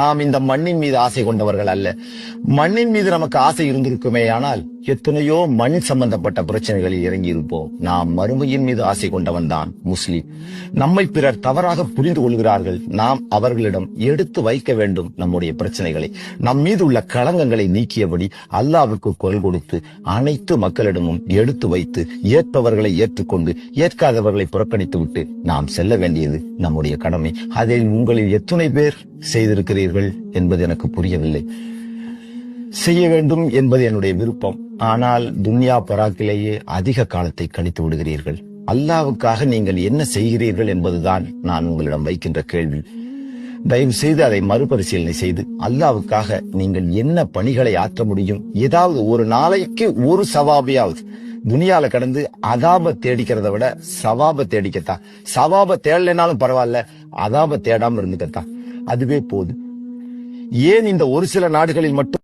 நாம் இந்த மண்ணின் மீது ஆசை கொண்டவர்கள் அல்ல. மண்ணின் மீது நமக்கு ஆசை இருந்திருக்குமே ஆனால் எத்தனையோ மண் சம்பந்தப்பட்ட பிரச்சனைகளில் இறங்கி இருப்போம். நாம் மறுமையின் மீது ஆசை கொண்டவன் தான் முஸ்லிம். நம்மை பிறர் தவறாக புரிந்து கொள்கிறார்கள். நாம் அவர்களிடம் எடுத்து வைக்க வேண்டும் நம்முடைய பிரச்சனைகளை. நம் மீது உள்ள களங்கங்களை நீக்கியபடி அல்லாஹ்வுக்கு குரல் கொடுத்து அனைத்து மக்களிடமும் எடுத்து வைத்து ஏற்பவர்களை ஏற்றுக்கொண்டு ஏற்காதவர்களை புறக்கணித்து விட்டு நாம் செல்ல வேண்டியது நம்முடைய கடமை. அதை உங்களில் எத்தனை பேர் செய்திருக்கிறீர்கள் என்பது எனக்கு புரியவில்லை. செய்ய வேண்டும் என்பது என்னுடைய விருப்பம். ஆனால் துன்யா பராக்கிலேயே அதிக காலத்தை கழித்து விடுகிறீர்கள். அல்லாஹ்வுக்காக நீங்கள் என்ன செய்கிறீர்கள் என்பதுதான் நான் உங்களிடம் வைக்கின்ற கேள்வி. தயவு செய்து அதை மறுபரிசீலனை செய்து அல்லாஹ்வுக்காக நீங்கள் என்ன பணிகளை ஆற்ற முடியும். ஏதாவது ஒரு நாளைக்கு ஒரு சவாபியாவது துனியால கடந்து அதாப தேடிக்கிறத விட சவாப தேடிக்கத்தான். சவாப தேடலைனாலும் பரவாயில்ல, அதாப தேடாம இருந்துக்கத்தான். அதுவே போதும். ஏன் இந்த ஒரு சில நாடுகளில் மட்டும்